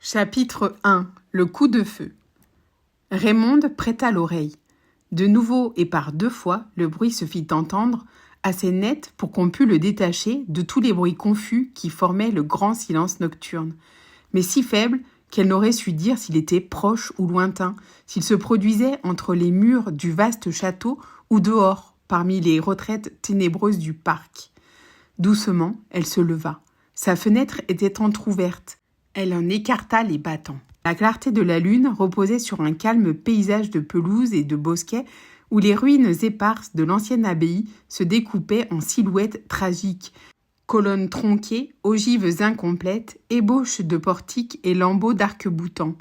Chapitre 1. Le coup de feu. Raymonde prêta l'oreille. De nouveau et par 2 fois, le bruit se fit entendre, assez net pour qu'on pût le détacher de tous les bruits confus qui formaient le grand silence nocturne, mais si faible qu'elle n'aurait su dire s'il était proche ou lointain, s'il se produisait entre les murs du vaste château ou dehors, parmi les retraites ténébreuses du parc. Doucement, elle se leva. Sa fenêtre était entr'ouverte. Elle en écarta les battants. La clarté de la lune reposait sur un calme paysage de pelouse et de bosquets où les ruines éparses de l'ancienne abbaye se découpaient en silhouettes tragiques, colonnes tronquées, ogives incomplètes, ébauches de portiques et lambeaux d'arc-boutants.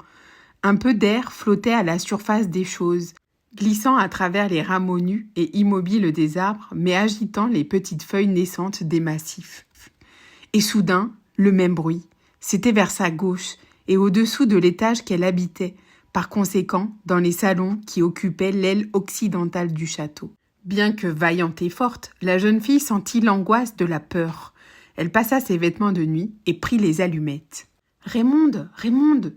Un peu d'air flottait à la surface des choses, glissant à travers les rameaux nus et immobiles des arbres, mais agitant les petites feuilles naissantes des massifs. Et soudain, le même bruit. C'était vers sa gauche et au-dessous de l'étage qu'elle habitait, par conséquent dans les salons qui occupaient l'aile occidentale du château. Bien que vaillante et forte, la jeune fille sentit l'angoisse de la peur. Elle passa ses vêtements de nuit et prit les allumettes. « Raymonde, Raymonde !»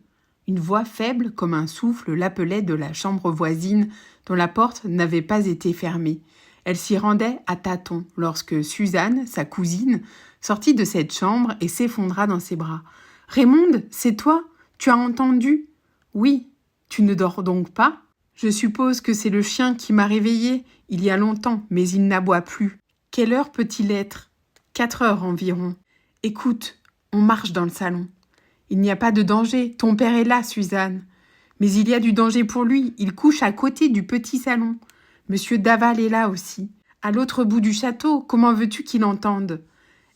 Une voix faible comme un souffle l'appelait de la chambre voisine dont la porte n'avait pas été fermée. Elle s'y rendait à tâtons lorsque Suzanne, sa cousine, sortit de cette chambre et s'effondra dans ses bras. « Raymonde, c'est toi? Tu as entendu? »« Oui. Tu ne dors donc pas? Je suppose que c'est le chien qui m'a réveillée il y a longtemps, mais il n'aboie plus. Quelle heure peut-il être? 4 heures environ. Écoute, on marche dans le salon. Il n'y a pas de danger, ton père est là, Suzanne. Mais il y a du danger pour lui, il couche à côté du petit salon. Monsieur Daval est là aussi. À l'autre bout du château, comment veux-tu qu'il entende? »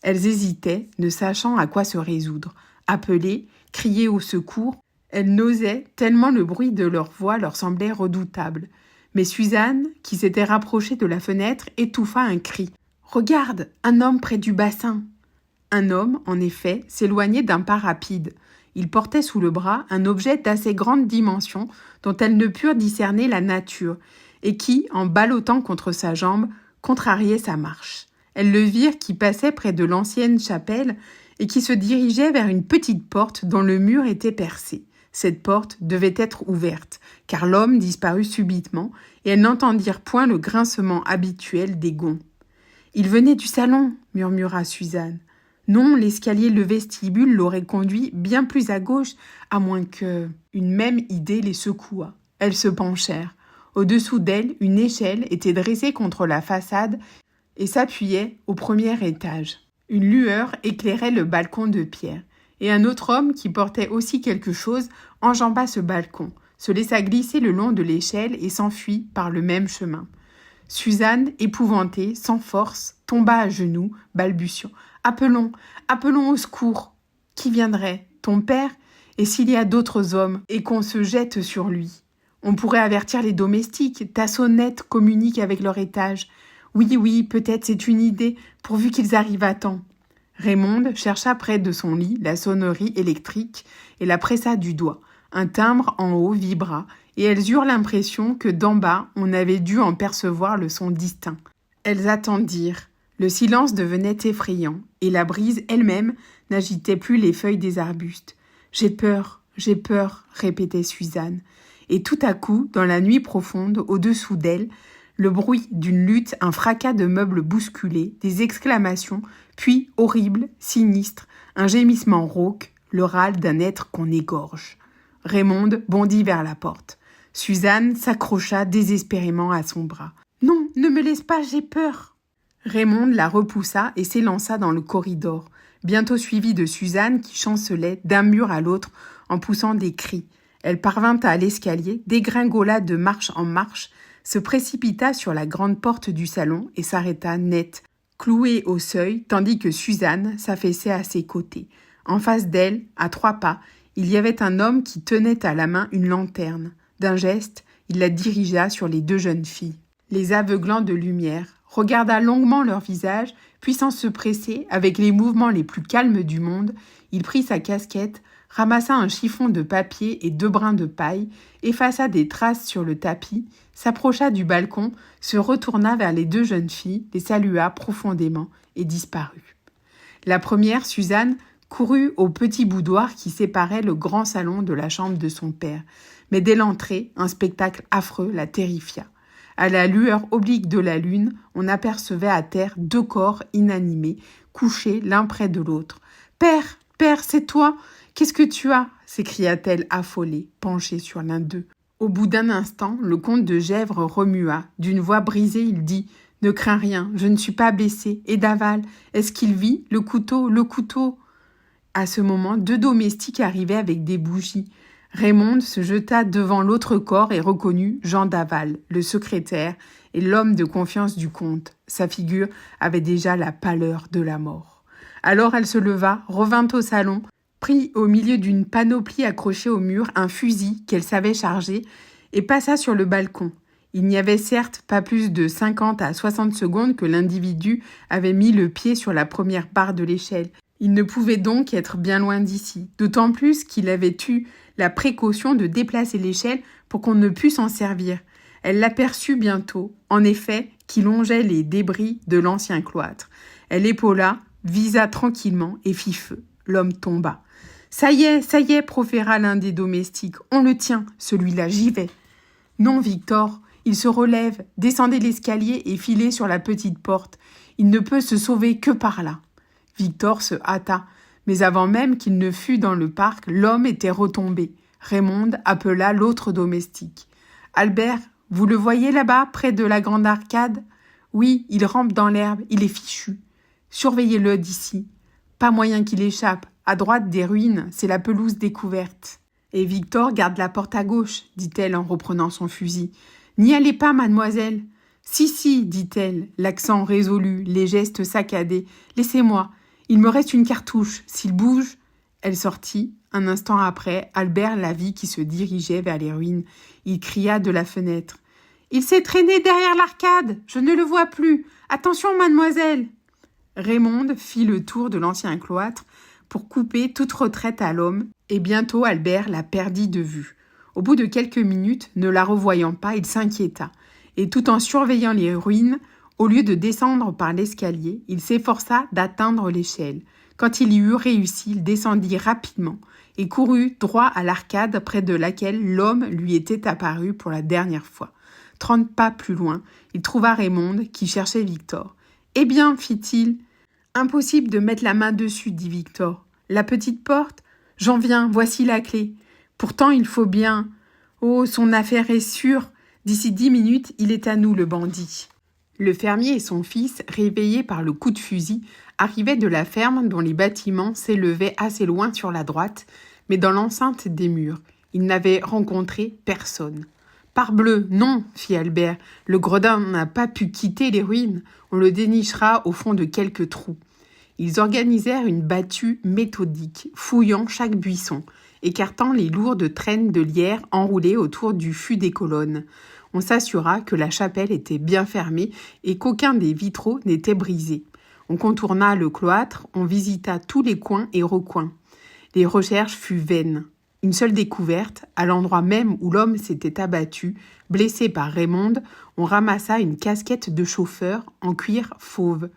Elles hésitaient, ne sachant à quoi se résoudre. Appeler, crier au secours, elles n'osaient tellement le bruit de leur voix leur semblait redoutable. Mais Suzanne, qui s'était rapprochée de la fenêtre, étouffa un cri. « Regarde, un homme près du bassin !» Un homme, en effet, s'éloignait d'un pas rapide. Il portait sous le bras un objet d'assez grande dimension dont elles ne purent discerner la nature et qui, en ballottant contre sa jambe, contrariait sa marche. Elles le virent qui passait près de l'ancienne chapelle et qui se dirigeait vers une petite porte dont le mur était percé. Cette porte devait être ouverte, car l'homme disparut subitement et elles n'entendirent point le grincement habituel des gonds. « Il venait du salon » murmura Suzanne. Non, l'escalier le vestibule l'aurait conduit bien plus à gauche, à moins que... Une même idée les secoua. Elles se penchèrent. Au-dessous d'elles, une échelle était dressée contre la façade et s'appuyait au premier étage. Une lueur éclairait le balcon de pierre, et un autre homme qui portait aussi quelque chose enjamba ce balcon, se laissa glisser le long de l'échelle et s'enfuit par le même chemin. Suzanne, épouvantée, sans force, tomba à genoux, balbutiant. « Appelons, appelons au secours. Qui viendrait? Ton père? Et s'il y a d'autres hommes et qu'on se jette sur lui? On pourrait avertir les domestiques. Ta sonnette communique avec leur étage. Oui, peut-être c'est une idée, pourvu qu'ils arrivent à temps. » Raymonde chercha près de son lit la sonnerie électrique et la pressa du doigt. Un timbre en haut vibra, et elles eurent l'impression que d'en bas, on avait dû en percevoir le son distinct. Elles attendirent. Le silence devenait effrayant, et la brise elle-même n'agitait plus les feuilles des arbustes. « J'ai peur, répétait Suzanne. Et tout à coup, dans la nuit profonde, au-dessous d'elle, le bruit d'une lutte, un fracas de meubles bousculés, des exclamations, puis, horrible, sinistre, un gémissement rauque, le râle d'un être qu'on égorge. Raymonde bondit vers la porte. Suzanne s'accrocha désespérément à son bras. « Non, ne me laisse pas, j'ai peur !» Raymonde la repoussa et s'élança dans le corridor, bientôt suivie de Suzanne qui chancelait d'un mur à l'autre en poussant des cris. Elle parvint à l'escalier, dégringola de marche en marche, se précipita sur la grande porte du salon et s'arrêta net, clouée au seuil, tandis que Suzanne s'affaissait à ses côtés. En face d'elle, à 3 pas, il y avait un homme qui tenait à la main une lanterne. D'un geste, il la dirigea sur les 2 jeunes filles. Les aveuglant de lumière, regarda longuement leur visage, puis sans se presser, avec les mouvements les plus calmes du monde, il prit sa casquette, ramassa un chiffon de papier et 2 brins de paille, effaça des traces sur le tapis, s'approcha du balcon, se retourna vers les 2 jeunes filles, les salua profondément et disparut. La première, Suzanne, courut au petit boudoir qui séparait le grand salon de la chambre de son père. Mais dès l'entrée, un spectacle affreux la terrifia. À la lueur oblique de la lune, on apercevait à terre 2 corps inanimés, couchés l'un près de l'autre. « Père, père, c'est toi! Qu'est-ce que tu as ?» s'écria-t-elle affolée, penchée sur l'un d'eux. Au bout d'un instant, le comte de Gesvres remua. D'une voix brisée, il dit « Ne crains rien, je ne suis pas blessé. Et Daval, est-ce qu'il vit? Le couteau, le couteau !» À ce moment, 2 domestiques arrivaient avec des bougies. Raymonde se jeta devant l'autre corps et reconnut Jean Daval, le secrétaire et l'homme de confiance du comte. Sa figure avait déjà la pâleur de la mort. Alors elle se leva, revint au salon, prit au milieu d'une panoplie accrochée au mur un fusil qu'elle savait charger et passa sur le balcon. Il n'y avait certes pas plus de 50 à 60 secondes que l'individu avait mis le pied sur la première barre de l'échelle. Il ne pouvait donc être bien loin d'ici, d'autant plus qu'il avait eu la précaution de déplacer l'échelle pour qu'on ne pût s'en servir. Elle l'aperçut bientôt, en effet, qui longeait les débris de l'ancien cloître. Elle épaula, visa tranquillement et fit feu. L'homme tomba. « Ça y est, proféra l'un des domestiques. On le tient, celui-là, j'y vais. » « Non, Victor, il se relève, descendez l'escalier et filez sur la petite porte. Il ne peut se sauver que par là. » Victor se hâta, mais avant même qu'il ne fût dans le parc, l'homme était retombé. Raymonde appela l'autre domestique. « Albert, vous le voyez là-bas, près de la grande arcade ? Oui, il rampe dans l'herbe, il est fichu. Surveillez-le d'ici. Pas moyen qu'il échappe. À droite des ruines, c'est la pelouse découverte. » « Et Victor garde la porte à gauche, » dit-elle en reprenant son fusil. « N'y allez pas, mademoiselle. »« Si, dit-elle, l'accent résolu, les gestes saccadés. Laissez-moi. Il me reste une cartouche. S'il bouge... » Elle sortit. Un instant après, Albert la vit qui se dirigeait vers les ruines. Il cria de la fenêtre. « Il s'est traîné derrière l'arcade. Je ne le vois plus. Attention, mademoiselle !» Raymonde fit le tour de l'ancien cloître pour couper toute retraite à l'homme, et bientôt Albert la perdit de vue. Au bout de quelques minutes, ne la revoyant pas, il s'inquiéta, et tout en surveillant les ruines, au lieu de descendre par l'escalier, il s'efforça d'atteindre l'échelle. Quand il y eut réussi, il descendit rapidement et courut droit à l'arcade près de laquelle l'homme lui était apparu pour la dernière fois. 30 pas plus loin, il trouva Raymonde qui cherchait Victor. « Eh bien, fit-il. »« Impossible de mettre la main dessus, dit Victor. La petite porte ? J'en viens, voici la clé. Pourtant, il faut bien... Oh, son affaire est sûre. D'ici 10 minutes, il est à nous, le bandit. » Le fermier et son fils, réveillés par le coup de fusil, arrivaient de la ferme dont les bâtiments s'élevaient assez loin sur la droite, mais dans l'enceinte des murs. Ils n'avaient rencontré personne. « Parbleu, non, fit Albert. Le gredin n'a pas pu quitter les ruines. On le dénichera au fond de quelques trous. » Ils organisèrent une battue méthodique, fouillant chaque buisson, écartant les lourdes traînes de lierre enroulées autour du fût des colonnes. On s'assura que la chapelle était bien fermée et qu'aucun des vitraux n'était brisé. On contourna le cloître, on visita tous les coins et recoins. Les recherches furent vaines. Une seule découverte, à l'endroit même où l'homme s'était abattu, blessé par Raymonde, on ramassa une casquette de chauffeur en cuir fauve.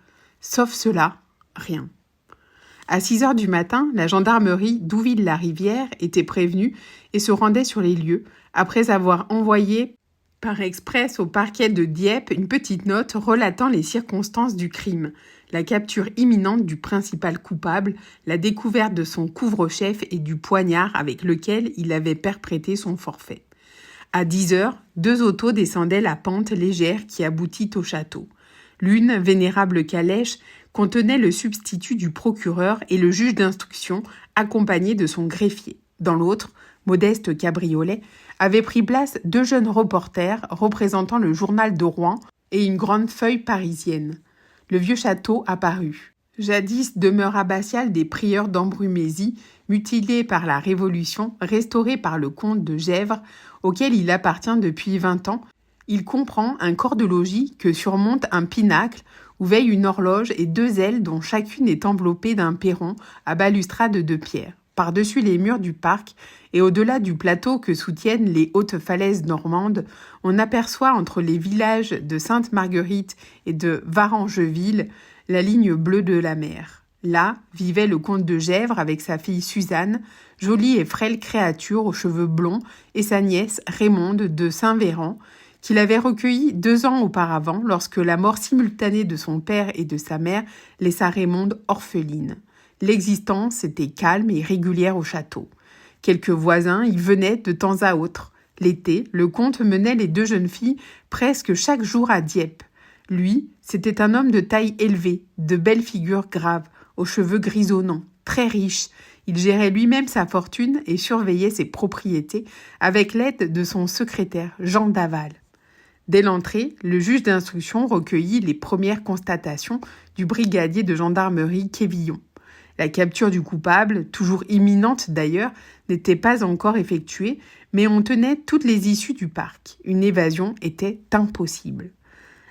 Sauf cela, rien. À 6 heures du matin, la gendarmerie d'Ouville-la-Rivière était prévenue et se rendait sur les lieux, après avoir envoyé par express au parquet de Dieppe une petite note relatant les circonstances du crime, la capture imminente du principal coupable, la découverte de son couvre-chef et du poignard avec lequel il avait perpétré son forfait. À 10 heures, 2 autos descendaient la pente légère qui aboutit au château. L'une, vénérable calèche, contenait le substitut du procureur et le juge d'instruction, accompagné de son greffier. Dans l'autre, modeste cabriolet, avaient pris place 2 jeunes reporters représentant le journal de Rouen et une grande feuille parisienne. Le vieux château apparut. Jadis demeure abbatiale des prieurs d'Ambrumésie, mutilé par la Révolution, restauré par le comte de Gesvres, auquel il appartient depuis 20 ans, il comprend un corps de logis que surmonte un pinacle où veille une horloge et 2 ailes dont chacune est enveloppée d'un perron à balustrade de pierre. Par-dessus les murs du parc et au-delà du plateau que soutiennent les hautes falaises normandes, on aperçoit entre les villages de Sainte-Marguerite et de Varangeville la ligne bleue de la mer. Là vivait le comte de Gesvres avec sa fille Suzanne, jolie et frêle créature aux cheveux blonds, et sa nièce Raymonde de Saint-Véran, qu'il avait recueillie 2 ans auparavant lorsque la mort simultanée de son père et de sa mère laissa Raymonde orpheline. L'existence était calme et régulière au château. Quelques voisins y venaient de temps à autre. L'été, le comte menait les 2 jeunes filles presque chaque jour à Dieppe. Lui, c'était un homme de taille élevée, de belle figure grave, aux cheveux grisonnants, très riche. Il gérait lui-même sa fortune et surveillait ses propriétés avec l'aide de son secrétaire, Jean Daval. Dès l'entrée, le juge d'instruction recueillit les premières constatations du brigadier de gendarmerie Quévillon. La capture du coupable, toujours imminente d'ailleurs, n'était pas encore effectuée, mais on tenait toutes les issues du parc. Une évasion était impossible.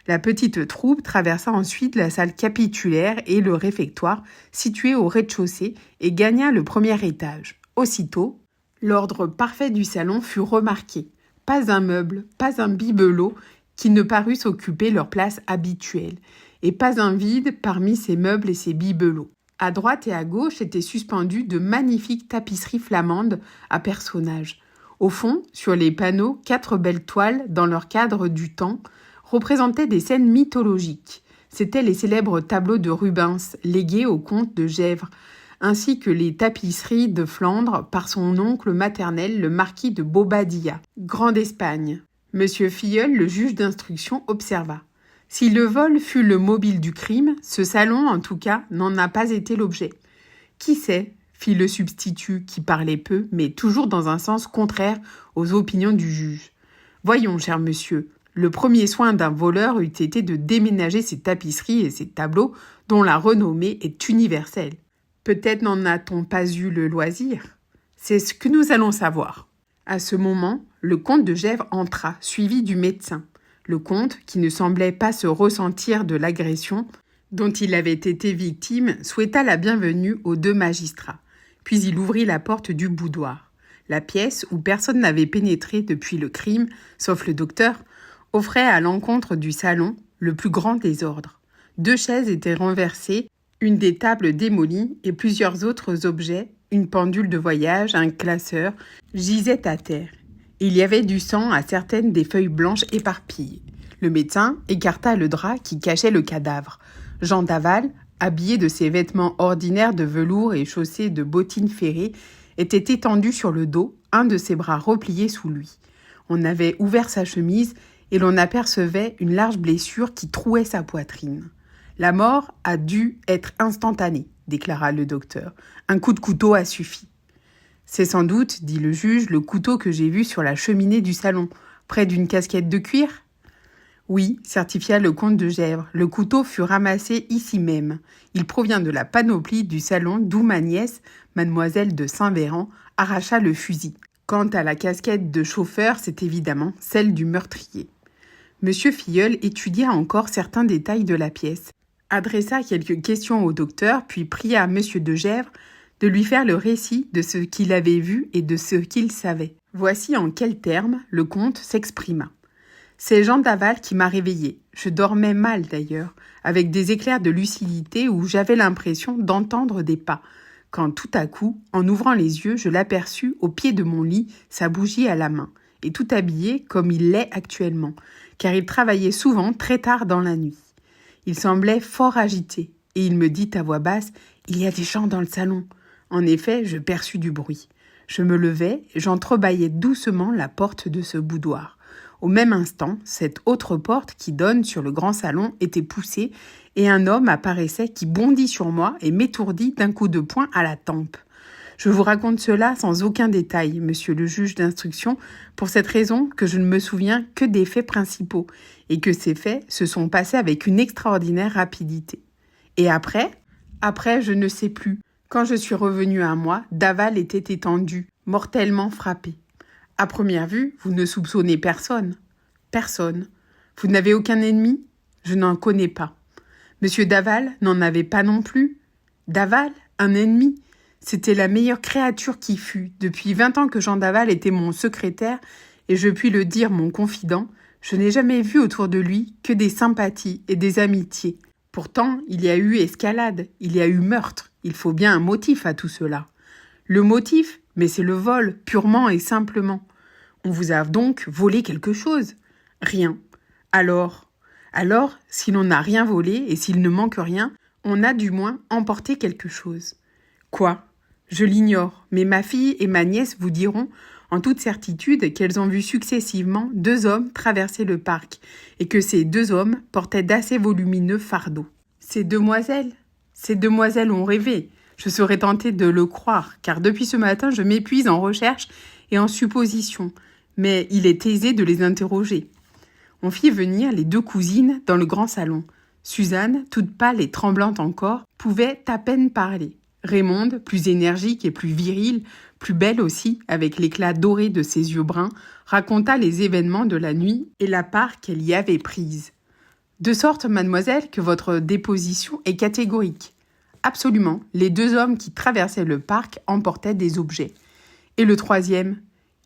La petite troupe traversa ensuite la salle capitulaire et le réfectoire, situé au rez-de-chaussée, et gagna le premier étage. Aussitôt, l'ordre parfait du salon fut remarqué. Pas un meuble, pas un bibelot qui ne parussent occuper leur place habituelle, et pas un vide parmi ces meubles et ces bibelots. À droite et à gauche étaient suspendues de magnifiques tapisseries flamandes à personnages. Au fond, sur les panneaux, 4 belles toiles, dans leur cadre du temps, représentaient des scènes mythologiques. C'étaient les célèbres tableaux de Rubens, légués au comte de Gesvres, ainsi que les tapisseries de Flandre par son oncle maternel, le marquis de Bobadilla, grand d'Espagne. Monsieur Filleul, le juge d'instruction, observa. Si le vol fut le mobile du crime, ce salon, en tout cas, n'en a pas été l'objet. Qui sait, fit le substitut, qui parlait peu, mais toujours dans un sens contraire aux opinions du juge. Voyons, cher monsieur, le premier soin d'un voleur eût été de déménager ses tapisseries et ses tableaux, dont la renommée est universelle. Peut-être n'en a-t-on pas eu le loisir. C'est ce que nous allons savoir. À ce moment, le comte de Gesvres entra, suivi du médecin. Le comte, qui ne semblait pas se ressentir de l'agression dont il avait été victime, souhaita la bienvenue aux 2 magistrats. Puis il ouvrit la porte du boudoir. La pièce, où personne n'avait pénétré depuis le crime, sauf le docteur, offrait à l'encontre du salon le plus grand désordre. 2 chaises étaient renversées, une des tables démolie et plusieurs autres objets, une pendule de voyage, un classeur, gisaient à terre. Il y avait du sang à certaines des feuilles blanches éparpillées. Le médecin écarta le drap qui cachait le cadavre. Jean Daval, habillé de ses vêtements ordinaires de velours et chaussé de bottines ferrées, était étendu sur le dos, un de ses bras replié sous lui. On avait ouvert sa chemise et l'on apercevait une large blessure qui trouait sa poitrine. La mort a dû être instantanée, déclara le docteur. Un coup de couteau a suffi. C'est sans doute, dit le juge, le couteau que j'ai vu sur la cheminée du salon, près d'une casquette de cuir ? Oui, certifia le comte de Gesvres, le couteau fut ramassé ici même. Il provient de la panoplie du salon d'où ma nièce, mademoiselle de Saint-Véran, arracha le fusil. Quant à la casquette de chauffeur, c'est évidemment celle du meurtrier. Monsieur Filleul étudia encore certains détails de la pièce, adressa quelques questions au docteur, puis pria monsieur de Gesvres de lui faire le récit de ce qu'il avait vu et de ce qu'il savait. Voici en quels termes le comte s'exprima. C'est Jean Daval qui m'a réveillé. Je dormais mal d'ailleurs, avec des éclairs de lucidité où j'avais l'impression d'entendre des pas, quand tout à coup, en ouvrant les yeux, je l'aperçus au pied de mon lit, sa bougie à la main, et tout habillé comme il l'est actuellement, car il travaillait souvent très tard dans la nuit. Il semblait fort agité, et il me dit à voix basse « Il y a des gens dans le salon ». En effet, je perçus du bruit. Je me levai, j'entrebâillai doucement la porte de ce boudoir. Au même instant, cette autre porte qui donne sur le grand salon était poussée et un homme apparaissait qui bondit sur moi et m'étourdit d'un coup de poing à la tempe. Je vous raconte cela sans aucun détail, monsieur le juge d'instruction, pour cette raison que je ne me souviens que des faits principaux et que ces faits se sont passés avec une extraordinaire rapidité. Et après, je ne sais plus. Quand je suis revenu à moi, Daval était étendu, mortellement frappé. À première vue, vous ne soupçonnez personne. Personne. Vous n'avez aucun ennemi ? Je n'en connais pas. Monsieur Daval n'en avait pas non plus. Daval, un ennemi ? C'était la meilleure créature qui fût. Depuis 20 ans que Jean Daval était mon secrétaire, et je puis le dire mon confident, je n'ai jamais vu autour de lui que des sympathies et des amitiés. Pourtant, il y a eu escalade, il y a eu meurtre, il faut bien un motif à tout cela. Le motif, mais c'est le vol, purement et simplement. On vous a donc volé quelque chose? Rien. Alors, si l'on n'a rien volé et s'il ne manque rien, on a du moins emporté quelque chose. Quoi? Je l'ignore, mais ma fille et ma nièce vous diront en toute certitude qu'elles ont vu successivement 2 hommes traverser le parc et que ces 2 hommes portaient d'assez volumineux fardeaux. Ces demoiselles ont rêvé. Je serais tentée de le croire, car depuis ce matin, je m'épuise en recherches et en suppositions, mais il est aisé de les interroger. On fit venir les 2 cousines dans le grand salon. Suzanne, toute pâle et tremblante encore, pouvait à peine parler. Raymonde, plus énergique et plus virile, plus belle aussi, avec l'éclat doré de ses yeux bruns, raconta les événements de la nuit et la part qu'elle y avait prise. De sorte, mademoiselle, que votre déposition est catégorique. Absolument, les 2 hommes qui traversaient le parc emportaient des objets. Et le 3e,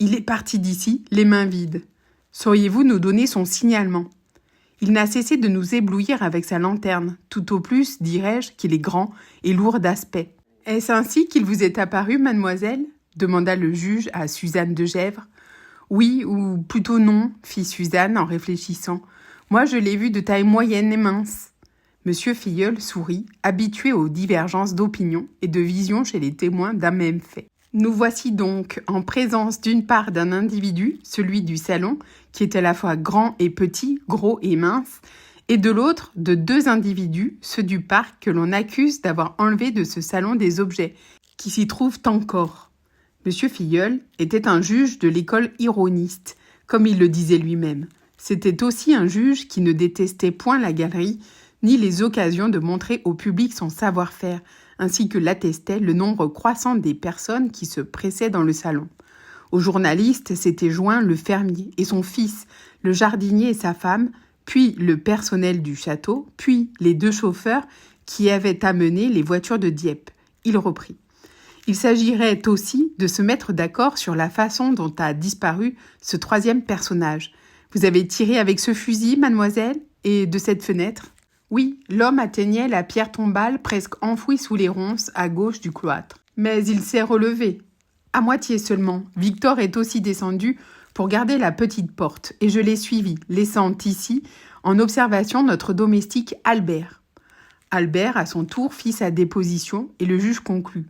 il est parti d'ici, les mains vides. Sauriez-vous nous donner son signalement? Il n'a cessé de nous éblouir avec sa lanterne, tout au plus, dirais-je, qu'il est grand et lourd d'aspect. Est-ce ainsi qu'il vous est apparu, mademoiselle? Demanda le juge à Suzanne de Gesvres. Oui, ou plutôt non, fit Suzanne en réfléchissant. Moi, je l'ai vu de taille moyenne et mince. Monsieur Filleul sourit, habitué aux divergences d'opinion et de vision chez les témoins d'un même fait. Nous voici donc en présence d'une part d'un individu, celui du salon, qui est à la fois grand et petit, gros et mince, et de l'autre de 2 individus, ceux du parc que l'on accuse d'avoir enlevé de ce salon des objets, qui s'y trouvent encore. Monsieur Filleul était un juge de l'école ironiste, comme il le disait lui-même. C'était aussi un juge qui ne détestait point la galerie, ni les occasions de montrer au public son savoir-faire, ainsi que l'attestait le nombre croissant des personnes qui se pressaient dans le salon. Aux journalistes s'étaient joints le fermier et son fils, le jardinier et sa femme, puis le personnel du château, puis les 2 chauffeurs qui avaient amené les voitures de Dieppe. Il reprit. Il s'agirait aussi de se mettre d'accord sur la façon dont a disparu ce 3e personnage. Vous avez tiré avec ce fusil, mademoiselle, et de cette fenêtre? Oui, l'homme atteignait la pierre tombale presque enfouie sous les ronces à gauche du cloître. Mais il s'est relevé. À moitié seulement. Victor est aussi descendu pour garder la petite porte et je l'ai suivi, laissant ici en observation notre domestique Albert. Albert, à son tour, fit sa déposition et le juge conclut.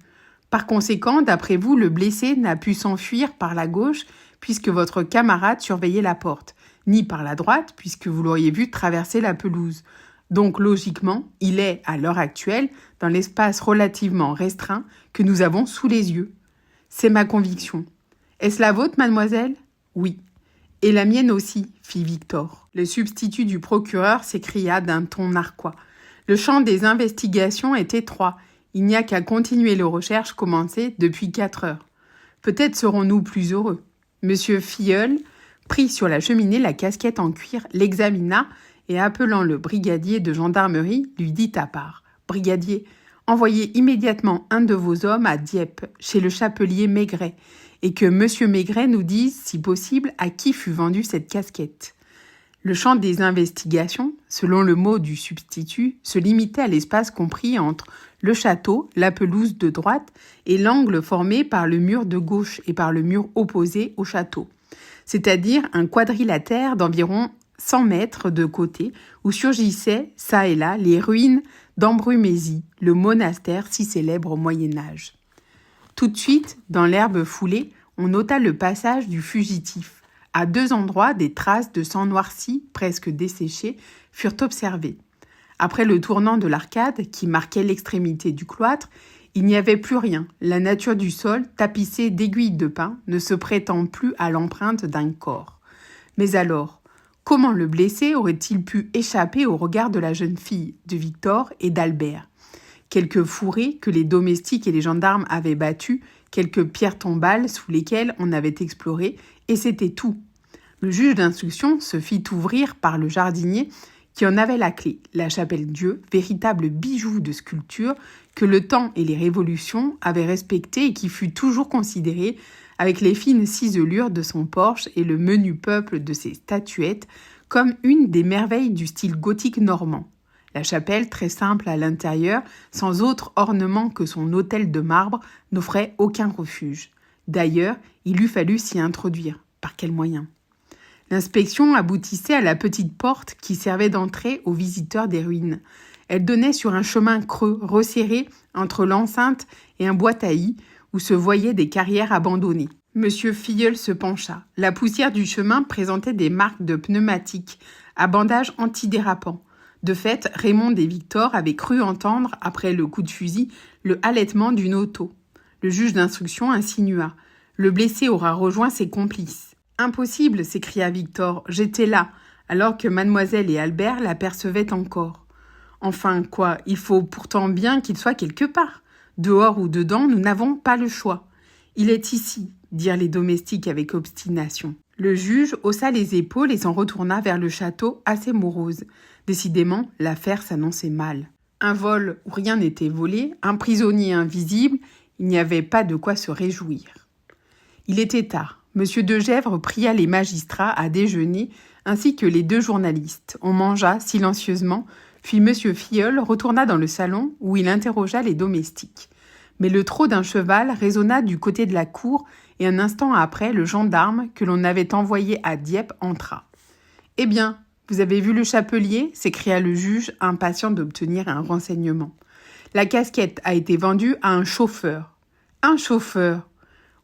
Par conséquent, d'après vous, le blessé n'a pu s'enfuir par la gauche puisque votre camarade surveillait la porte, ni par la droite puisque vous l'auriez vu traverser la pelouse. Donc, logiquement, il est, à l'heure actuelle, dans l'espace relativement restreint que nous avons sous les yeux. C'est ma conviction. Est-ce la vôtre, mademoiselle? Oui. Et la mienne aussi, fit Victor. Le substitut du procureur s'écria d'un ton narquois. Le champ des investigations est étroit. Il n'y a qu'à continuer les recherches commencées depuis 4 heures. Peut-être serons-nous plus heureux. Monsieur Filleul prit sur la cheminée la casquette en cuir, l'examina et appelant le brigadier de gendarmerie, lui dit à part. « Brigadier, envoyez immédiatement un de vos hommes à Dieppe, chez le chapelier Maigret, et que monsieur Maigret nous dise, si possible, à qui fut vendue cette casquette. » Le champ des investigations, selon le mot du substitut, se limitait à l'espace compris entre le château, la pelouse de droite et l'angle formé par le mur de gauche et par le mur opposé au château, c'est-à-dire un quadrilatère d'environ 100 mètres de côté où surgissaient, çà et là, les ruines d'Ambrumésie, le monastère si célèbre au Moyen-Âge. Tout de suite, dans l'herbe foulée, on nota le passage du fugitif. À 2 endroits, des traces de sang noirci, presque desséchées, furent observées. Après le tournant de l'arcade, qui marquait l'extrémité du cloître, il n'y avait plus rien. La nature du sol, tapissée d'aiguilles de pin, ne se prêtant plus à l'empreinte d'un corps. Mais alors, comment le blessé aurait-il pu échapper au regard de la jeune fille, de Victor et d'Albert? Quelques fourrés que les domestiques et les gendarmes avaient battus, quelques pierres tombales sous lesquelles on avait exploré, et c'était tout. Le juge d'instruction se fit ouvrir par le jardinier qui en avait la clé, la Chapelle-Dieu, véritable bijou de sculpture que le temps et les révolutions avaient respecté et qui fut toujours considéré avec les fines ciselures de son porche et le menu peuple de ses statuettes comme une des merveilles du style gothique normand. La chapelle, très simple à l'intérieur, sans autre ornement que son autel de marbre, n'offrait aucun refuge. D'ailleurs, il eût fallu s'y introduire. Par quels moyens ? L'inspection aboutissait à la petite porte qui servait d'entrée aux visiteurs des ruines. Elle donnait sur un chemin creux, resserré entre l'enceinte et un bois taillis, où se voyaient des carrières abandonnées. Monsieur Filleul se pencha. La poussière du chemin présentait des marques de pneumatiques, à bandage antidérapant. De fait, Raymond et Victor avaient cru entendre, après le coup de fusil, le halètement d'une auto. Le juge d'instruction insinua. Le blessé aura rejoint ses complices. Impossible, s'écria Victor. J'étais là, alors que mademoiselle et Albert l'apercevaient encore. Enfin, quoi, il faut pourtant bien qu'il soit quelque part. Dehors ou dedans, nous n'avons pas le choix. Il est ici, dirent les domestiques avec obstination. Le juge haussa les épaules et s'en retourna vers le château assez morose. Décidément, l'affaire s'annonçait mal. Un vol où rien n'était volé, un prisonnier invisible, il n'y avait pas de quoi se réjouir. Il était tard. Monsieur de Gesvres pria les magistrats à déjeuner, ainsi que les 2 journalistes. On mangea silencieusement, puis Monsieur Filleul retourna dans le salon où il interrogea les domestiques. Mais le trot d'un cheval résonna du côté de la cour et un instant après, le gendarme que l'on avait envoyé à Dieppe entra. « Eh bien, vous avez vu le chapelier ?» s'écria le juge, impatient d'obtenir un renseignement. « La casquette a été vendue à un chauffeur. »« Un chauffeur ?»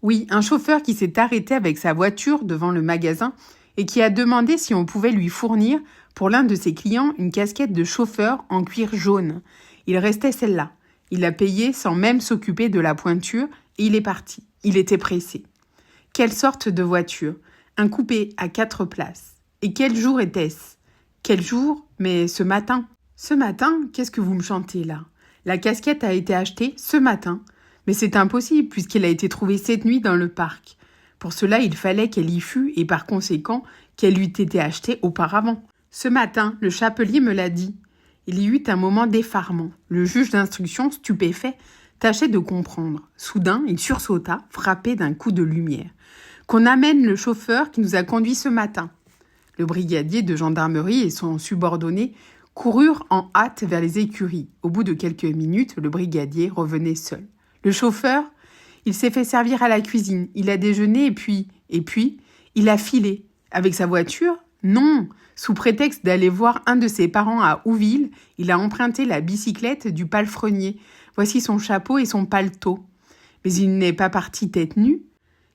Oui, un chauffeur qui s'est arrêté avec sa voiture devant le magasin et qui a demandé si on pouvait lui fournir, pour l'un de ses clients, une casquette de chauffeur en cuir jaune. Il restait celle-là. Il a payé sans même s'occuper de la pointure et il est parti. Il était pressé. Quelle sorte de voiture ? Un coupé à 4 places. Et quel jour était-ce ? Quel jour ? Mais ce matin. Ce matin ? Qu'est-ce que vous me chantez là ? La casquette a été achetée ce matin. Mais c'est impossible puisqu'elle a été trouvée cette nuit dans le parc. Pour cela, il fallait qu'elle y fût et par conséquent qu'elle eût été achetée auparavant. Ce matin, le chapelier me l'a dit. Il y eut un moment d'effarement. Le juge d'instruction, stupéfait, tâchait de comprendre. Soudain, il sursauta, frappé d'un coup de lumière. « Qu'on amène le chauffeur qui nous a conduits ce matin !» Le brigadier de gendarmerie et son subordonné coururent en hâte vers les écuries. Au bout de quelques minutes, le brigadier revenait seul. Le chauffeur, il s'est fait servir à la cuisine. Il a déjeuné et puis, il a filé. Avec sa voiture ? Non. Sous prétexte d'aller voir un de ses parents à Ouville, il a emprunté la bicyclette du palefrenier. Voici son chapeau et son paletot. Mais il n'est pas parti tête nue.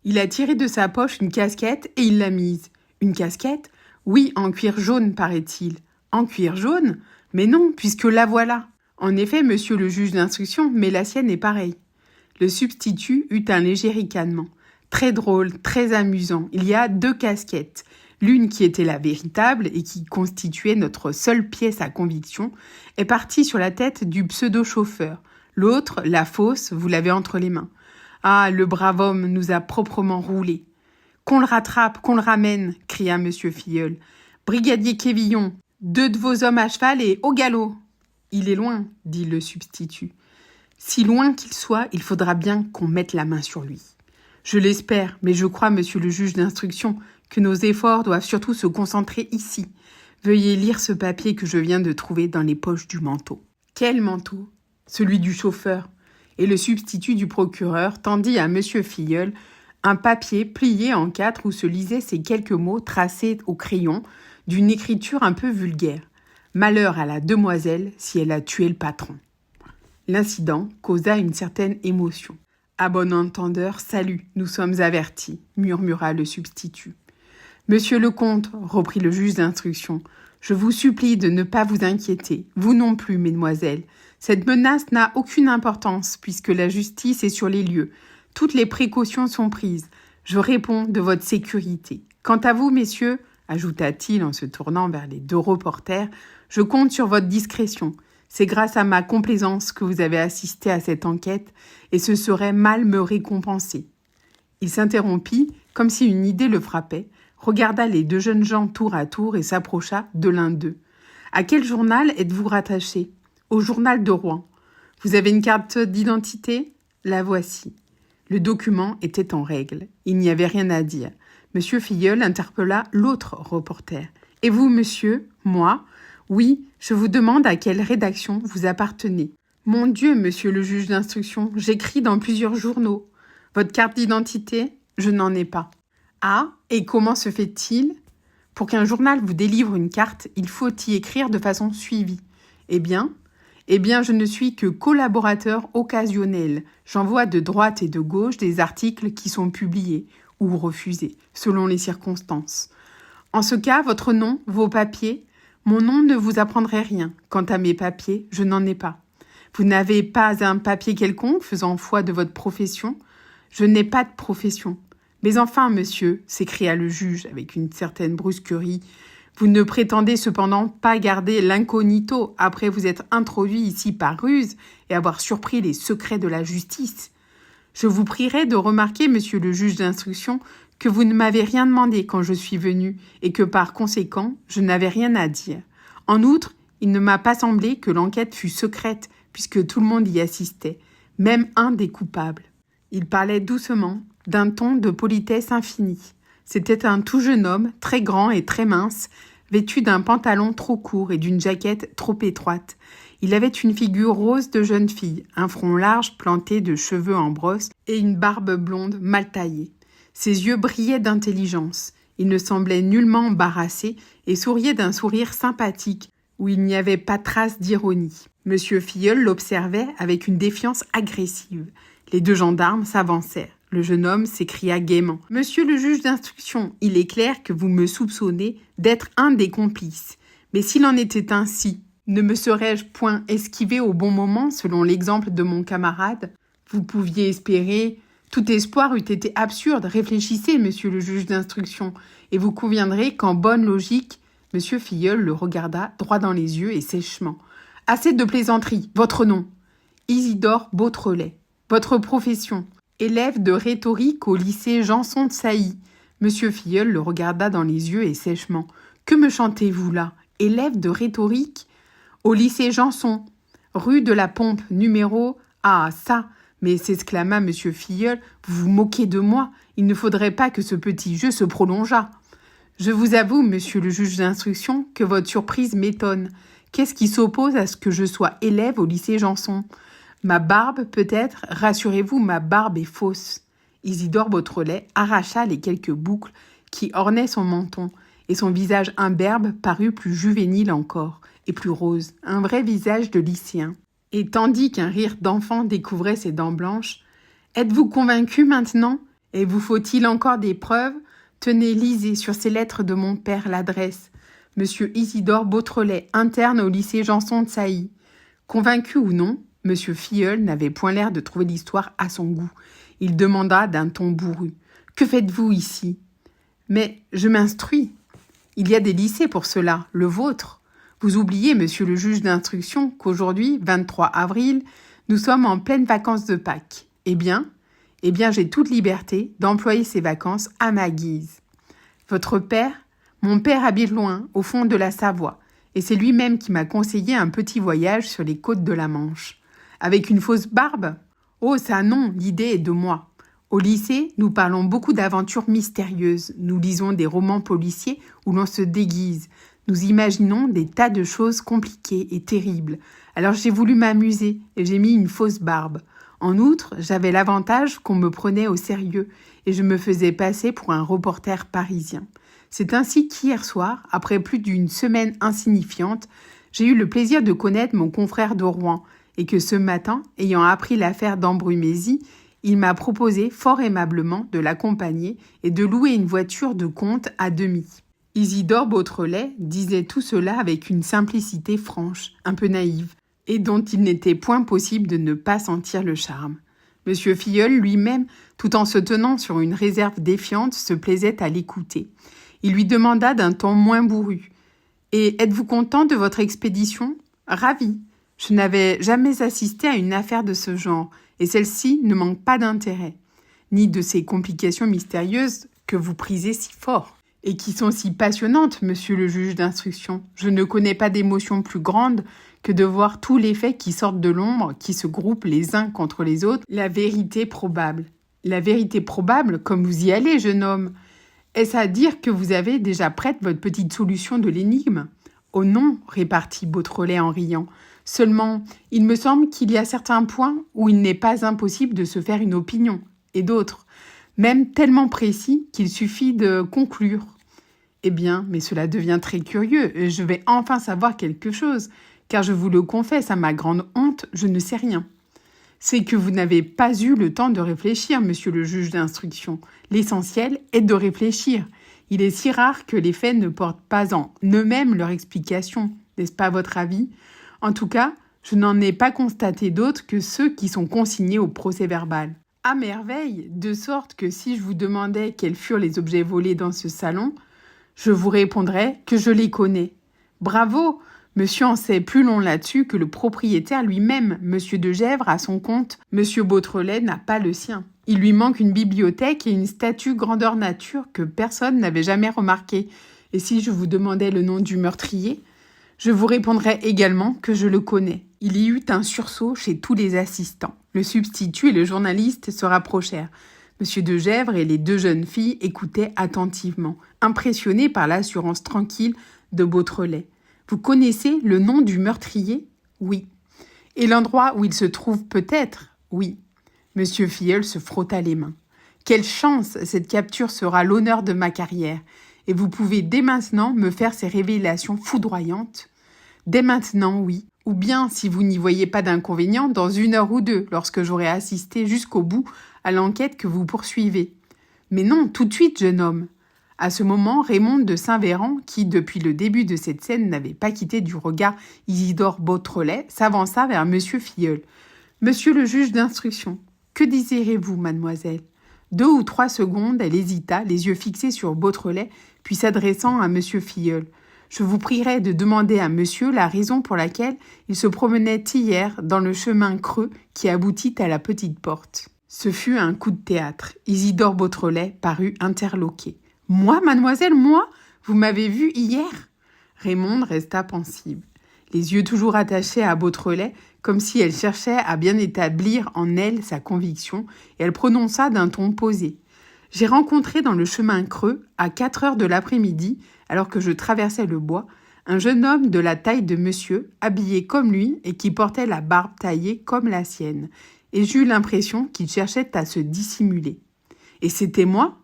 Il a tiré de sa poche une casquette et il l'a mise. Une casquette ? Oui, en cuir jaune, paraît-il. En cuir jaune ? Mais non, puisque la voilà. En effet, monsieur le juge d'instruction, mais la sienne est pareille. Le substitut eut un léger ricanement. Très drôle, très amusant. Il y a 2 casquettes. L'une qui était la véritable et qui constituait notre seule pièce à conviction est partie sur la tête du pseudo-chauffeur. L'autre, la fausse, vous l'avez entre les mains. Ah, le brave homme nous a proprement roulés. Qu'on le rattrape, qu'on le ramène, cria monsieur Filleul. Brigadier Quévillon, 2 de vos hommes à cheval et au galop. Il est loin, dit le substitut. Si loin qu'il soit, il faudra bien qu'on mette la main sur lui. Je l'espère, mais je crois, monsieur le juge d'instruction, que nos efforts doivent surtout se concentrer ici. Veuillez lire ce papier que je viens de trouver dans les poches du manteau. Quel manteau ? Celui du chauffeur. Et le substitut du procureur tendit à monsieur Filleul un papier plié en 4 où se lisaient ces quelques mots tracés au crayon d'une écriture un peu vulgaire. Malheur à la demoiselle si elle a tué le patron. L'incident causa une certaine émotion. À bon entendeur, salut, nous sommes avertis, murmura le substitut. Monsieur le comte, reprit le juge d'instruction, je vous supplie de ne pas vous inquiéter, vous non plus, mesdemoiselles. Cette menace n'a aucune importance puisque la justice est sur les lieux. Toutes les précautions sont prises. Je réponds de votre sécurité. Quant à vous, messieurs, ajouta-t-il en se tournant vers les 2 reporters, je compte sur votre discrétion. C'est grâce à ma complaisance que vous avez assisté à cette enquête et ce serait mal me récompenser. Il s'interrompit, comme si une idée le frappait, regarda les 2 jeunes gens tour à tour et s'approcha de l'un d'eux. « À quel journal êtes-vous rattaché ?»« Au journal de Rouen. »« Vous avez une carte d'identité ?»« La voici. » Le document était en règle. Il n'y avait rien à dire. Monsieur Filleul interpella l'autre reporter. « Et vous, monsieur ?»« Moi ? Oui, je vous demande à quelle rédaction vous appartenez. Mon Dieu, monsieur le juge d'instruction, j'écris dans plusieurs journaux. Votre carte d'identité? Je n'en ai pas. Ah, et comment se fait-il? Pour qu'un journal vous délivre une carte, il faut y écrire de façon suivie. Eh bien, je ne suis que collaborateur occasionnel. J'envoie de droite et de gauche des articles qui sont publiés ou refusés, selon les circonstances. En ce cas, votre nom, vos papiers, mon nom ne vous apprendrait rien. Quant à mes papiers, je n'en ai pas. Vous n'avez pas un papier quelconque faisant foi de votre profession? Je n'ai pas de profession. Mais enfin, monsieur, s'écria le juge avec une certaine brusquerie, vous ne prétendez cependant pas garder l'incognito après vous être introduit ici par ruse et avoir surpris les secrets de la justice. Je vous prierai de remarquer, monsieur le juge d'instruction, que vous ne m'avez rien demandé quand je suis venu et que par conséquent, je n'avais rien à dire. En outre, il ne m'a pas semblé que l'enquête fût secrète puisque tout le monde y assistait, même un des coupables. Il parlait doucement, d'un ton de politesse infinie. C'était un tout jeune homme, très grand et très mince, vêtu d'un pantalon trop court et d'une jaquette trop étroite. Il avait une figure rose de jeune fille, un front large planté de cheveux en brosse et une barbe blonde mal taillée. Ses yeux brillaient d'intelligence. Il ne semblait nullement embarrassé et souriait d'un sourire sympathique où il n'y avait pas trace d'ironie. Monsieur Filleul l'observait avec une défiance agressive. Les deux gendarmes s'avancèrent. Le jeune homme s'écria gaiement. « Monsieur le juge d'instruction, il est clair que vous me soupçonnez d'être un des complices. Mais s'il en était ainsi, ne me serais-je point esquivé au bon moment, selon l'exemple de mon camarade? Vous pouviez espérer... Tout espoir eût été absurde. Réfléchissez, monsieur le juge d'instruction, et vous conviendrez qu'en bonne logique... » Monsieur Filleul le regarda droit dans les yeux et sèchement. « Assez de plaisanterie. Votre nom? »« Isidore Beautrelet. »« Votre profession? » Élève de rhétorique au lycée Janson de Sailly. Monsieur Filleul le regarda dans les yeux et sèchement. « Que me chantez-vous là? Élève de rhétorique? Au lycée Janson, rue de la Pompe, numéro... Ah, ça! Mais s'exclama monsieur Filleul, vous vous moquez de moi. Il ne faudrait pas que ce petit jeu se prolongeât. Je vous avoue, monsieur le juge d'instruction, que votre surprise m'étonne. Qu'est-ce qui s'oppose à ce que je sois élève au lycée Janson? Ma barbe, peut-être, rassurez-vous, ma barbe est fausse. » Isidore Beautrelet arracha les quelques boucles qui ornaient son menton, et son visage imberbe parut plus juvénile encore, et plus rose, un vrai visage de lycéen. Et tandis qu'un rire d'enfant découvrait ses dents blanches, « Êtes-vous convaincu maintenant? Et vous faut-il encore des preuves? Tenez, lisez sur ces lettres de mon père l'adresse. Monsieur Isidore Beautrelet, interne au lycée Janson de Sailly. » Convaincu ou non, Monsieur Filleul n'avait point l'air de trouver l'histoire à son goût. Il demanda d'un ton bourru. « Que faites-vous ici? »« Mais je m'instruis. Il y a des lycées pour cela, le vôtre. Vous oubliez, monsieur le juge d'instruction, qu'aujourd'hui, 23 avril, nous sommes en pleines vacances de Pâques. Eh bien, j'ai toute liberté d'employer ces vacances à ma guise. Votre père? Mon père habite loin, au fond de la Savoie, et c'est lui-même qui m'a conseillé un petit voyage sur les côtes de la Manche. Avec une fausse barbe? Oh, ça non, l'idée est de moi. Au lycée, nous parlons beaucoup d'aventures mystérieuses. Nous lisons des romans policiers où l'on se déguise. Nous imaginons des tas de choses compliquées et terribles. Alors j'ai voulu m'amuser et j'ai mis une fausse barbe. En outre, j'avais l'avantage qu'on me prenait au sérieux et je me faisais passer pour un reporter parisien. C'est ainsi qu'hier soir, après plus d'une semaine insignifiante, j'ai eu le plaisir de connaître mon confrère de Rouen et que ce matin, ayant appris l'affaire d'Ambrumésie, il m'a proposé fort aimablement de l'accompagner et de louer une voiture de comte à demi. Isidore Beautrelet disait tout cela avec une simplicité franche, un peu naïve, et dont il n'était point possible de ne pas sentir le charme. Monsieur Filleul lui-même, tout en se tenant sur une réserve défiante, se plaisait à l'écouter. Il lui demanda d'un ton moins bourru. « Et êtes-vous content de votre expédition? »« Ravi. Je n'avais jamais assisté à une affaire de ce genre, et celle-ci ne manque pas d'intérêt, ni de ces complications mystérieuses que vous prisez si fort, et qui sont si passionnantes, monsieur le juge d'instruction. Je ne connais pas d'émotion plus grande que de voir tous les faits qui sortent de l'ombre, qui se groupent les uns contre les autres, la vérité probable. La vérité probable, comme vous y allez, jeune homme. Est-ce à dire que vous avez déjà prête votre petite solution de l'énigme? Oh non, répartit Beautrelet en riant. Seulement, il me semble qu'il y a certains points où il n'est pas impossible de se faire une opinion, et d'autres, même tellement précis qu'il suffit de conclure. Eh bien, mais cela devient très curieux, et je vais enfin savoir quelque chose, car je vous le confesse, à ma grande honte, je ne sais rien. C'est que vous n'avez pas eu le temps de réfléchir, monsieur le juge d'instruction. L'essentiel est de réfléchir. Il est si rare que les faits ne portent pas en eux-mêmes leur explication, n'est-ce pas votre avis ? En tout cas, je n'en ai pas constaté d'autres que ceux qui sont consignés au procès-verbal. À merveille, de sorte que si je vous demandais quels furent les objets volés dans ce salon, je vous répondrais que je les connais. Bravo! Monsieur en sait plus long là-dessus que le propriétaire lui-même, monsieur de Gesvres, à son compte. Monsieur Beautrelet n'a pas le sien. Il lui manque une bibliothèque et une statue grandeur nature que personne n'avait jamais remarquée. Et si je vous demandais le nom du meurtrier, je vous répondrais également que je le connais. Il y eut un sursaut chez tous les assistants. Le substitut et le journaliste se rapprochèrent. Monsieur de Gesvres et les deux jeunes filles écoutaient attentivement, impressionnés par l'assurance tranquille de Beautrelet. Vous connaissez le nom du meurtrier ? Oui. Et l'endroit où il se trouve peut-être ? Oui. Monsieur Filleul se frotta les mains. Quelle chance! Cette capture sera l'honneur de ma carrière. Et vous pouvez dès maintenant me faire ces révélations foudroyantes ? Dès maintenant, oui. Ou bien, si vous n'y voyez pas d'inconvénient, dans 1 heure ou 2, lorsque j'aurai assisté jusqu'au bout à l'enquête que vous poursuivez. Mais non, tout de suite, jeune homme. À ce moment, Raymond de Saint-Véran, qui depuis le début de cette scène n'avait pas quitté du regard Isidore Beautrelet, s'avança vers monsieur Filleul. « Monsieur le juge d'instruction, que désirez-vous, mademoiselle ?» 2 ou 3 secondes, elle hésita, les yeux fixés sur Beautrelet, puis s'adressant à monsieur Filleul. « Je vous prierai de demander à monsieur la raison pour laquelle il se promenait hier dans le chemin creux qui aboutit à la petite porte. » Ce fut un coup de théâtre. Isidore Beautrelet parut interloqué. « Moi, mademoiselle, moi ? Vous m'avez vue hier ?» Raymonde resta pensive, les yeux toujours attachés à Beautrelet, comme si elle cherchait à bien établir en elle sa conviction, et elle prononça d'un ton posé. « J'ai rencontré dans le chemin creux, à 4 heures de l'après-midi, alors que je traversais le bois, un jeune homme de la taille de monsieur, habillé comme lui et qui portait la barbe taillée comme la sienne, et j'eus l'impression qu'il cherchait à se dissimuler. Et c'était moi ?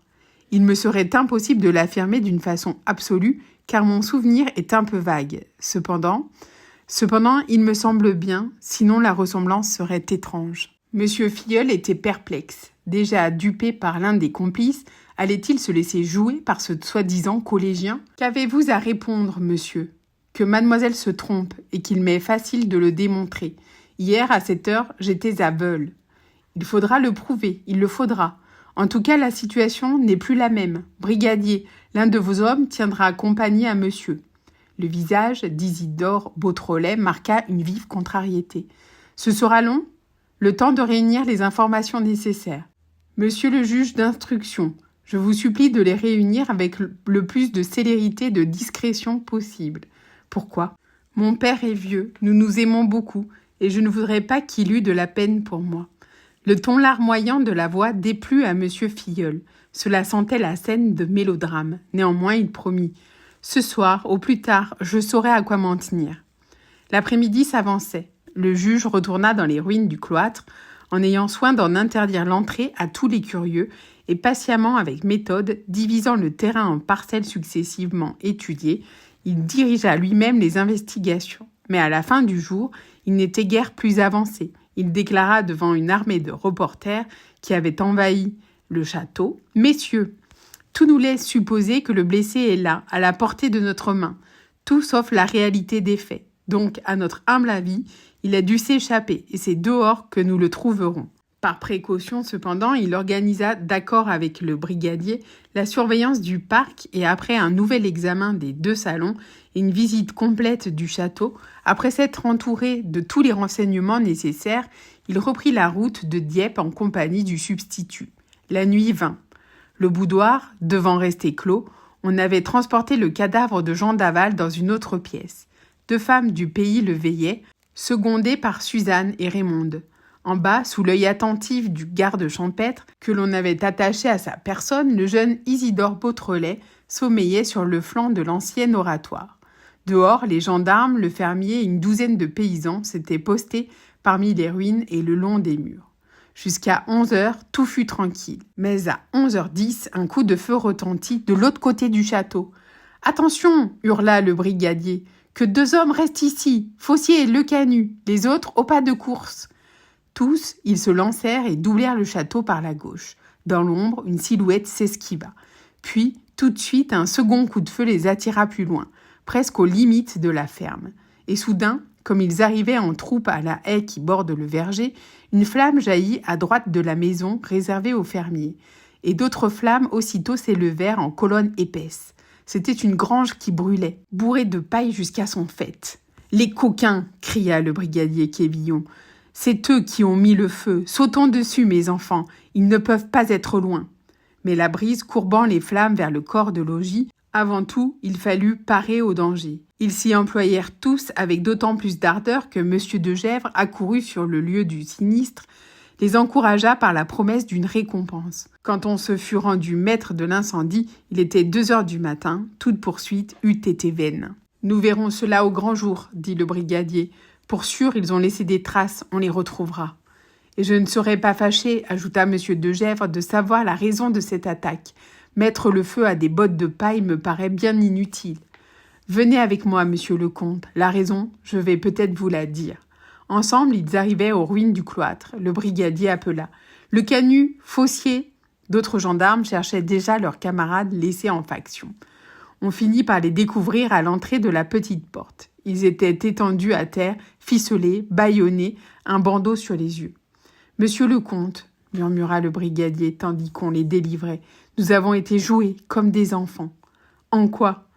Il me serait impossible de l'affirmer d'une façon absolue, car mon souvenir est un peu vague. Cependant, il me semble bien, sinon la ressemblance serait étrange. » Monsieur Filleul était perplexe. Déjà dupé par l'un des complices, allait-il se laisser jouer par ce soi-disant collégien ? « Qu'avez-vous à répondre, monsieur ? Que mademoiselle se trompe et qu'il m'est facile de le démontrer. Hier, à cette heure, j'étais à Veules. Il faudra le prouver, il le faudra. En tout cas, la situation n'est plus la même. Brigadier, l'un de vos hommes tiendra compagnie à monsieur. » Le visage d'Isidore Beautrelet marqua une vive contrariété. « Ce sera long ? Le temps de réunir les informations nécessaires. Monsieur le juge d'instruction, je vous supplie de les réunir avec le plus de célérité et de discrétion possible. Pourquoi ? Mon père est vieux, nous nous aimons beaucoup, et je ne voudrais pas qu'il eût de la peine pour moi. » Le ton larmoyant de la voix déplut à monsieur Filleul. Cela sentait la scène de mélodrame. Néanmoins, il promit. « Ce soir, au plus tard, je saurai à quoi m'en tenir. » L'après-midi s'avançait. Le juge retourna dans les ruines du cloître, en ayant soin d'en interdire l'entrée à tous les curieux, et patiemment, avec méthode, divisant le terrain en parcelles successivement étudiées, il dirigea lui-même les investigations. Mais à la fin du jour, il n'était guère plus avancé. Il déclara devant une armée de reporters qui avaient envahi le château. « Messieurs, tout nous laisse supposer que le blessé est là, à la portée de notre main. Tout sauf la réalité des faits. Donc, à notre humble avis, il a dû s'échapper et c'est dehors que nous le trouverons. » Par précaution, cependant, il organisa, d'accord avec le brigadier, la surveillance du parc et après un nouvel examen des 2 salons et une visite complète du château, après s'être entouré de tous les renseignements nécessaires, il reprit la route de Dieppe en compagnie du substitut. La nuit vint. Le boudoir, devant rester clos, on avait transporté le cadavre de Jean Daval dans une autre pièce. 2 femmes du pays le veillaient, secondées par Suzanne et Raymonde. En bas, sous l'œil attentif du garde champêtre que l'on avait attaché à sa personne, le jeune Isidore Beautrelet sommeillait sur le flanc de l'ancien oratoire. Dehors, les gendarmes, le fermier et une douzaine de paysans s'étaient postés parmi les ruines et le long des murs. Jusqu'à 11h, tout fut tranquille. Mais à 11h10, un coup de feu retentit de l'autre côté du château. « Attention !» hurla le brigadier. « Que 2 hommes restent ici, Fossier et Lecanu, les autres au pas de course. » Tous, ils se lancèrent et doublèrent le château par la gauche. Dans l'ombre, une silhouette s'esquiva. Puis, tout de suite, un second coup de feu les attira plus loin, presque aux limites de la ferme. Et soudain, comme ils arrivaient en troupe à la haie qui borde le verger, une flamme jaillit à droite de la maison réservée aux fermiers. Et d'autres flammes aussitôt s'élevèrent en colonnes épaisses. C'était une grange qui brûlait, bourrée de paille jusqu'à son faîte. « Les coquins !» cria le brigadier Quévillon. « C'est eux qui ont mis le feu. Sautons dessus, mes enfants. Ils ne peuvent pas être loin. » Mais la brise courbant les flammes vers le corps de logis, avant tout, il fallut parer au danger. Ils s'y employèrent tous avec d'autant plus d'ardeur que M. de Gesvres, accouru sur le lieu du sinistre, les encouragea par la promesse d'une récompense. Quand on se fut rendu maître de l'incendie, il était 2h du matin, toute poursuite eût été vaine. « Nous verrons cela au grand jour, » dit le brigadier. « Pour sûr, ils ont laissé des traces, on les retrouvera. » « Et je ne serais pas fâché, » ajouta M. de Gesvres, « de savoir la raison de cette attaque. Mettre le feu à des bottes de paille me paraît bien inutile. Venez avec moi, monsieur le comte. La raison, je vais peut-être vous la dire. » Ensemble, ils arrivaient aux ruines du cloître. Le brigadier appela « Lecanu, Fossier !» D'autres gendarmes cherchaient déjà leurs camarades laissés en faction. On finit par les découvrir à l'entrée de la petite porte. Ils étaient étendus à terre, ficelés, bâillonnés, un bandeau sur les yeux. « Monsieur le comte !» murmura le brigadier tandis qu'on les délivrait. « Nous avons été joués comme des enfants. »« En quoi ?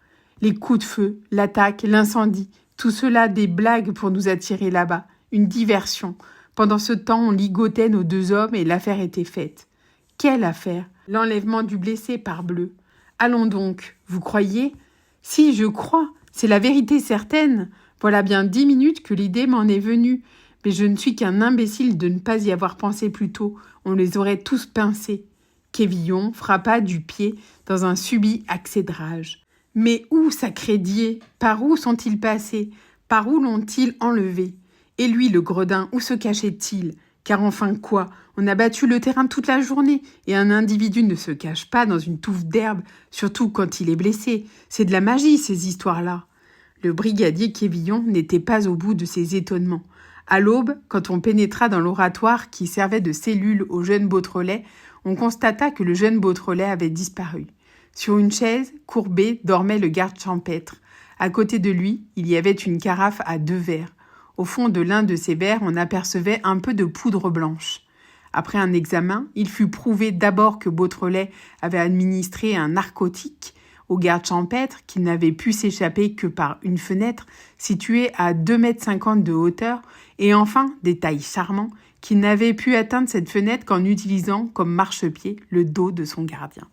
Les coups de feu, l'attaque, l'incendie, tout cela des blagues pour nous attirer là-bas, une diversion. Pendant ce temps, on ligotait nos 2 hommes et l'affaire était faite. » « Quelle affaire ? L'enlèvement du blessé, parbleu. Allons donc, vous croyez ? » ?»« Si, je crois, c'est la vérité certaine. Voilà bien 10 minutes que l'idée m'en est venue. Mais je ne suis qu'un imbécile de ne pas y avoir pensé plus tôt. On les aurait tous pincés. » Quévillon frappa du pied dans un subit accès de rage. « Mais où, sacré Dieu ? Par où sont-ils passés ? Par où l'ont-ils enlevé ? Et lui, le gredin, où se cachait-il ? Car enfin quoi ? On a battu le terrain toute la journée, et un individu ne se cache pas dans une touffe d'herbe, surtout quand il est blessé. C'est de la magie, ces histoires-là. » Le brigadier Quévillon n'était pas au bout de ses étonnements. À l'aube, quand on pénétra dans l'oratoire qui servait de cellule au jeune Beautrelet, on constata que le jeune Beautrelet avait disparu. Sur une chaise, courbée, dormait le garde champêtre. À côté de lui, il y avait une carafe à 2 verres. Au fond de l'un de ces verres, on apercevait un peu de poudre blanche. Après un examen, il fut prouvé d'abord que Beautrelet avait administré un narcotique au garde champêtre qui n'avait pu s'échapper que par une fenêtre située à 2,50 m de hauteur et enfin, détail charmant, qu'il n'avait pu atteindre cette fenêtre qu'en utilisant comme marchepied le dos de son gardien.